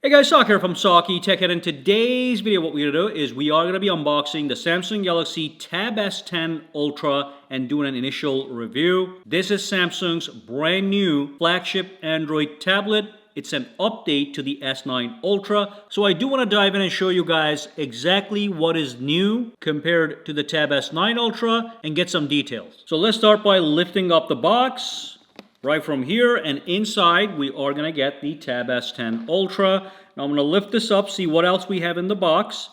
Hey guys, Sak here from sakitech, and in today's video what we're going to do is we are going to be unboxing the Samsung Galaxy Tab S10 Ultra and doing an initial review. This is Samsung's brand new flagship Android tablet. It's an update to the S9 Ultra. So I do want to dive in and show you guys exactly what is new compared to the Tab S9 Ultra and get some details. So let's start by lifting up the box. Right from here, and inside we are going to get the Tab S10 Ultra. Now I'm going to lift this up, see what else we have in the box,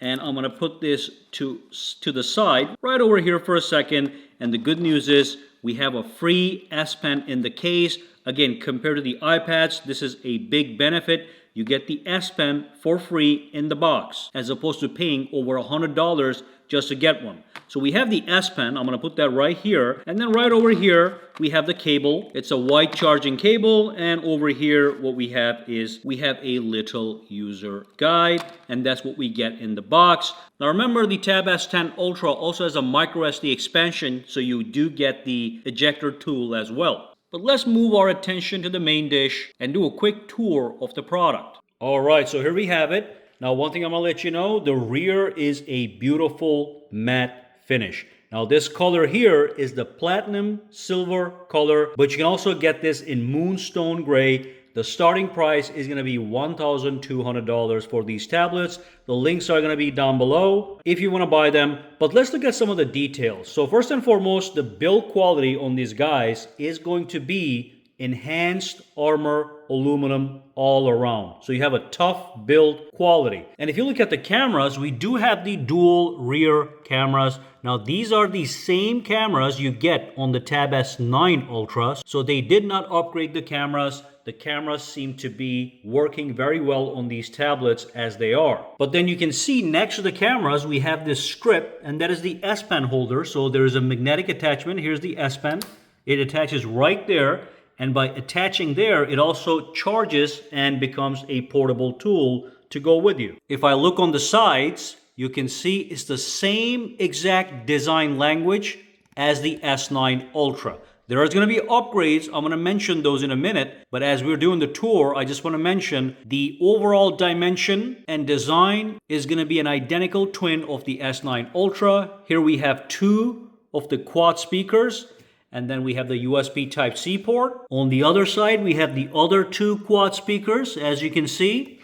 and I'm going to put this to the side right over here for a second. And the good news is we have a free S Pen in the case. Again, compared to the iPads, this is a big benefit. You get the S Pen for free in the box, as opposed to paying over $100 just to get one. So we have the S Pen. I'm going to put that right here. And then right over here, we have the cable. It's a white charging cable. And over here, what we have is we have a little user guide. And that's what we get in the box. Now remember, the Tab S10 Ultra also has a micro SD expansion, so you do get the ejector tool as well. But let's move our attention to the main dish and do a quick tour of the product. All right, so here we have it. Now, one thing I'm gonna let you know, the rear is a beautiful matte finish. Now, this color here is the platinum silver color, but you can also get this in moonstone gray. The starting price is going to be $1,200 for these tablets. The links are going to be down below if you want to buy them. But let's look at some of the details. So first and foremost, the build quality on these guys is going to be enhanced armor aluminum all around. So you have a tough build quality. And if you look at the cameras, we do have the dual rear cameras. Now these are the same cameras you get on the Tab S9 Ultra. So they did not upgrade the cameras. The cameras seem to be working very well on these tablets as they are. But then you can see next to the cameras, we have this strip, and that is the S Pen holder. So there is a magnetic attachment. Here's the S Pen. It attaches right there. And by attaching there, it also charges and becomes a portable tool to go with you. If I look on the sides, you can see it's the same exact design language as the S9 Ultra. There is going to be upgrades. I'm going to mention those in a minute. But as we're doing the tour, I just want to mention the overall dimension and design is going to be an identical twin of the S9 Ultra. Here we have two of the quad speakers. And then we have the USB Type-C port. On the other side, we have the other two quad speakers, as you can see.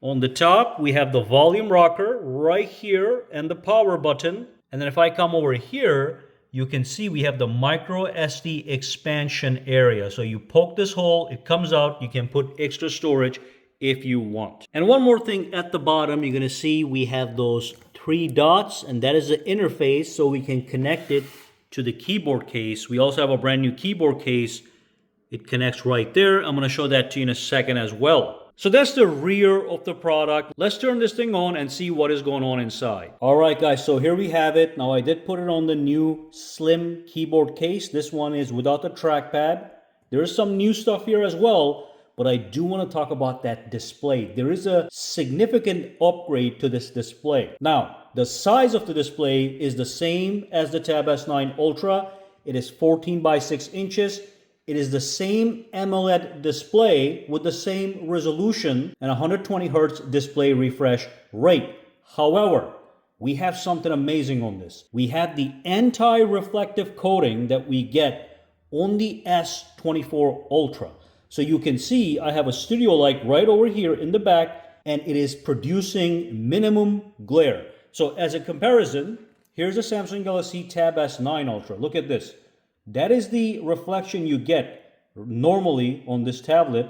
On the top, we have the volume rocker right here and the power button. And then if I come over here, you can see we have the micro SD expansion area. So you poke this hole, it comes out, you can put extra storage if you want. And one more thing at the bottom, you're gonna see we have those three dots, and that is the interface, so we can connect it to the keyboard case. We also have a brand new keyboard case. It connects right there. I'm going to show that to you in a second as well. So that's the rear of the product. Let's turn this thing on and see what is going on inside. All right, guys, so here we have it. Now, I did put it on the new slim keyboard case. This one is without the trackpad. There is some new stuff here as well, but I do want to talk about that display. There is a significant upgrade to this display. Now, the size of the display is the same as the Tab S9 Ultra. It is 14 by 6 inches. It is the same AMOLED display with the same resolution and 120 Hertz display refresh rate. However, we have something amazing on this. We have the anti-reflective coating that we get on the S24 Ultra. So you can see I have a studio light right over here in the back, and it is producing minimum glare. So as a comparison, here's the Samsung Galaxy Tab S9 Ultra. Look at this. That is the reflection you get normally on this tablet.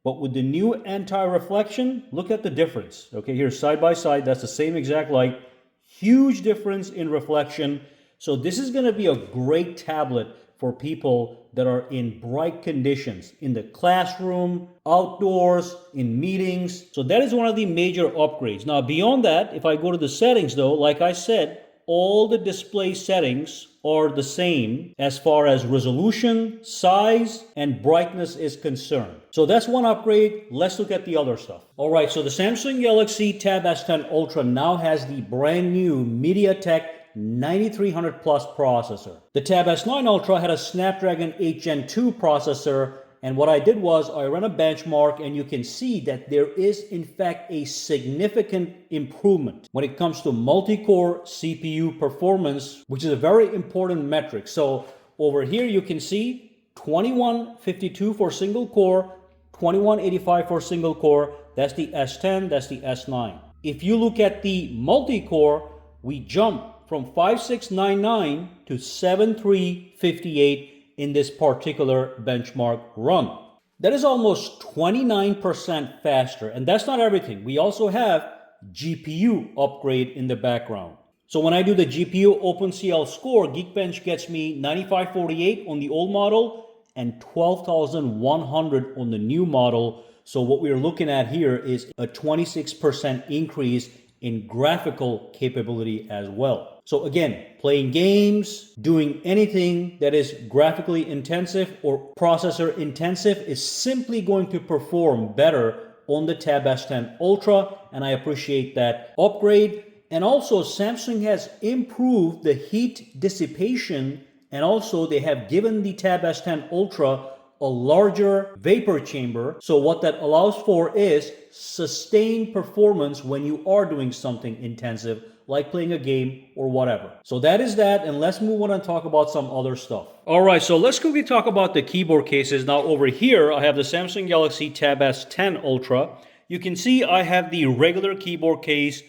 But with the new anti-reflection, look at the difference. Okay, here side by side, that's the same exact light. Huge difference in reflection. So this is going to be a great tablet for people that are in bright conditions, in the classroom, outdoors, in meetings. So that is one of the major upgrades. Now, beyond that, if I go to the settings though, like I said, all the display settings are the same as far as resolution, size, and brightness is concerned. So that's one upgrade. Let's look at the other stuff. All right, so the Samsung Galaxy Tab S10 Ultra now has the brand new MediaTek 9300 Plus processor. The Tab S9 Ultra had a Snapdragon 8 Gen 2 processor, And what I did was I ran a benchmark, and you can see that there is in fact a significant improvement when it comes to multi-core CPU performance, which is a very important metric. So over here you can see 2152 for single core, 2185 for single core. That's the S10, that's the S9. If you look at the multi-core, we jump from 5699 to 7358 in this particular benchmark run. That is almost 29% faster, and that's not everything. We also have GPU upgrade in the background. So when I do the GPU OpenCL score, Geekbench gets me 9548 on the old model and 12,100 on the new model. So what we're looking at here is a 26% increase in graphical capability as well. So again, playing games, doing anything that is graphically intensive or processor intensive is simply going to perform better on the Tab S10 Ultra, and I appreciate that upgrade. And also Samsung has improved the heat dissipation, and also they have given the Tab S10 Ultra a larger vapor chamber. So what that allows for is sustained performance when you are doing something intensive, like playing a game or whatever. So that is that, and let's move on and talk about some other stuff. All right, so let's quickly talk about the keyboard cases. Now over here, I have the Samsung Galaxy Tab S10 Ultra. You can see I have the regular keyboard case.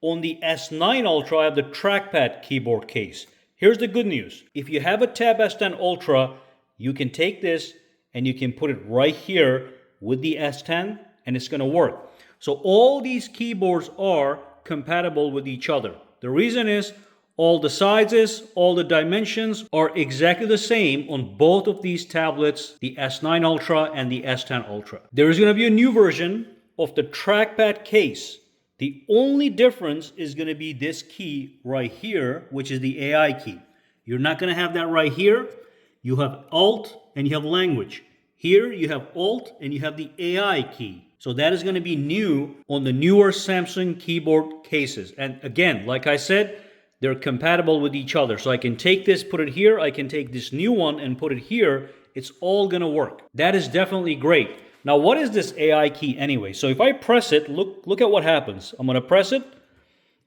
On the S9 Ultra, I have the trackpad keyboard case. Here's the good news. If you have a Tab S10 Ultra, you can take this and you can put it right here with the S10, and it's going to work. So all these keyboards are compatible with each other. The reason is all the sizes, all the dimensions are exactly the same on both of these tablets, the S9 Ultra and the S10 Ultra. There is going to be a new version of the trackpad case. The only difference is going to be this key right here, which is the AI key. You're not going to have that right here. You have Alt and you have language. Here you have Alt and you have the AI key. So that is going to be new on the newer Samsung keyboard cases. And again, like I said, they're compatible with each other. So I can take this, put it here. I can take this new one and put it here. It's all going to work. That is definitely great. Now, what is this AI key anyway? So if I press it, look at what happens. I'm going to press it.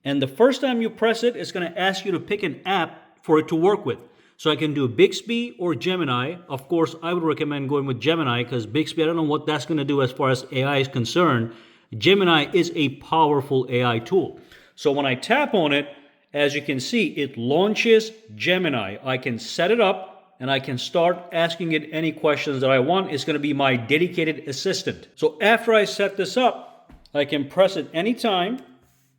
And the first time you press it, it's going to ask you to pick an app for it to work with. So I can do Bixby or Gemini. Of course, I would recommend going with Gemini because Bixby, I don't know what that's going to do as far as AI is concerned. Gemini is a powerful AI tool. So when I tap on it, as you can see, it launches Gemini. I can set it up and I can start asking it any questions that I want. It's going to be my dedicated assistant. So after I set this up, I can press it anytime,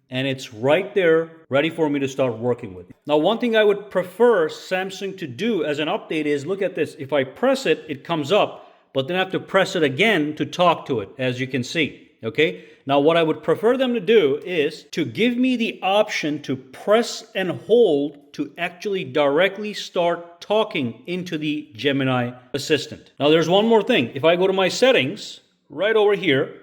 and it's right there, ready for me to start working with. Now, one thing I would prefer Samsung to do as an update is, look at this. If I press it, it comes up, but then I have to press it again to talk to it, as you can see, okay? Now, what I would prefer them to do is to give me the option to press and hold to actually directly start talking into the Gemini assistant. Now, there's one more thing. If I go to my settings, right over here,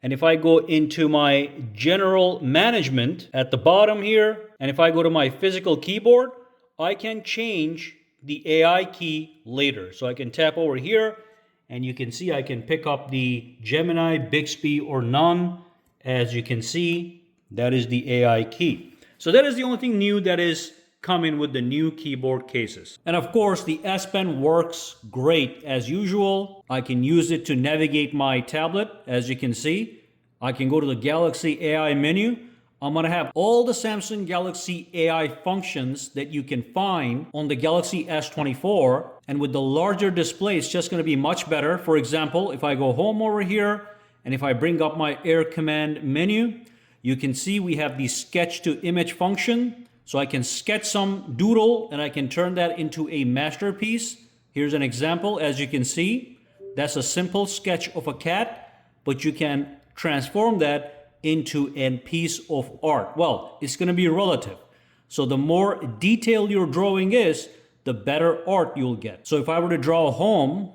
and if I go into my general management at the bottom here, and if I go to my physical keyboard, I can change the AI key later. So I can tap over here, and you can see I can pick up the Gemini, Bixby, or none. As you can see, that is the AI key. So that is the only thing new that is coming with the new keyboard cases. And of course, the S Pen works great as usual. I can use it to navigate my tablet. As you can see, I can go to the Galaxy AI menu. I'm going to have all the Samsung Galaxy AI functions that you can find on the Galaxy S24. And with the larger display, it's just going to be much better. For example, if I go home over here, and if I bring up my Air Command menu, you can see we have the sketch to image function. So I can sketch some doodle and I can turn that into a masterpiece. Here's an example. As you can see, that's a simple sketch of a cat, but you can transform that into a piece of art. Well, it's going to be relative. So the more detailed your drawing is, the better art you'll get. So if I were to draw a home,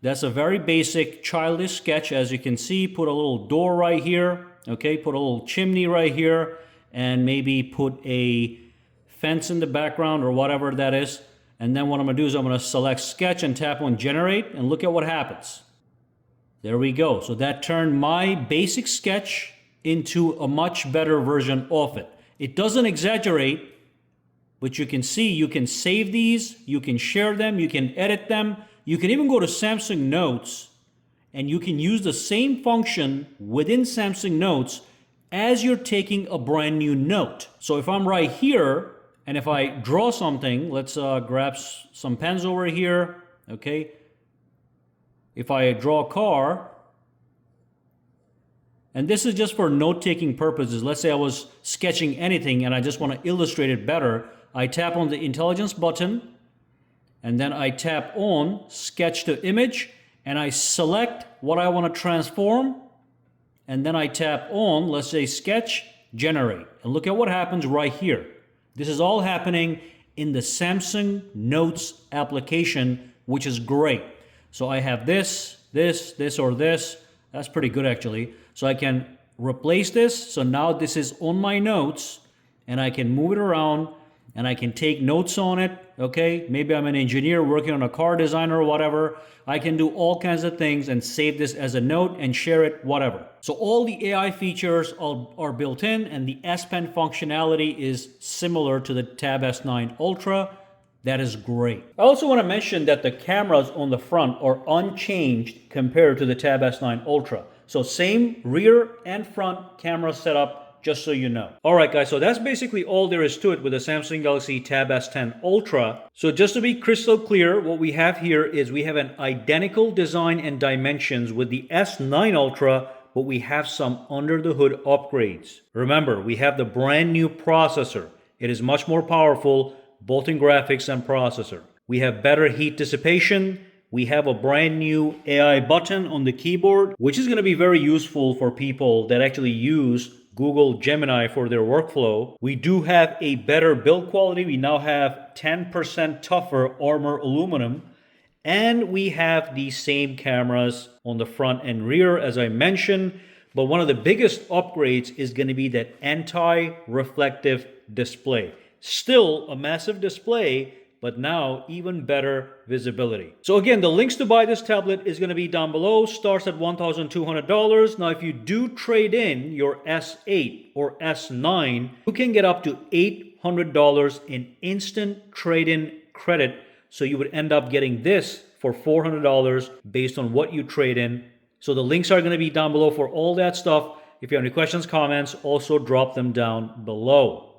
that's a very basic childish sketch. As you can see, put a little door right here. Okay, put a little chimney right here, and maybe put a fence in the background or whatever that is. And then what I'm going to do is I'm going to select sketch and tap on generate and look at what happens. There we go. So that turned my basic sketch into a much better version of it. It doesn't exaggerate, but you can see you can save these, you can share them, you can edit them. You can even go to Samsung Notes and you can use the same function within Samsung Notes as you're taking a brand new note. So if I'm right here and if I draw something, let's grab some pens over here, okay? If I draw a car, and this is just for note-taking purposes. Let's say I was sketching anything and I just want to illustrate it better. I tap on the intelligence button and then I tap on sketch to image and I select what I want to transform and then I tap on, let's say sketch, generate. And look at what happens right here. This is all happening in the Samsung Notes application, which is great. So I have this, or this. That's pretty good actually. So I can replace this. So now this is on my notes and I can move it around and I can take notes on it, okay? Maybe I'm an engineer working on a car design or whatever. I can do all kinds of things and save this as a note and share it, whatever. So all the AI features are built in and the S Pen functionality is similar to the Tab S9 Ultra. That is great. I also want to mention that the cameras on the front are unchanged compared to the Tab S9 Ultra. So same rear and front camera setup, just so you know. All right, guys, so that's basically all there is to it with the Samsung Galaxy Tab S10 Ultra. So just to be crystal clear, what we have here is we have an identical design and dimensions with the S9 Ultra, but we have some under the hood upgrades. Remember, we have the brand new processor. It is much more powerful, both in graphics and processor. We have better heat dissipation. We have a brand new AI button on the keyboard, which is going to be very useful for people that actually use Google Gemini for their workflow. We do have a better build quality. We now have 10% tougher armor aluminum. And we have the same cameras on the front and rear, as I mentioned. But one of the biggest upgrades is going to be that anti-reflective display. Still a massive display, but now even better visibility. So again, the links to buy this tablet is going to be down below. Starts at $1,200. Now, if you do trade in your S8 or S9, you can get up to $800 in instant trade-in credit. So you would end up getting this for $400 based on what you trade in. So the links are going to be down below for all that stuff. If you have any questions, comments, also drop them down below.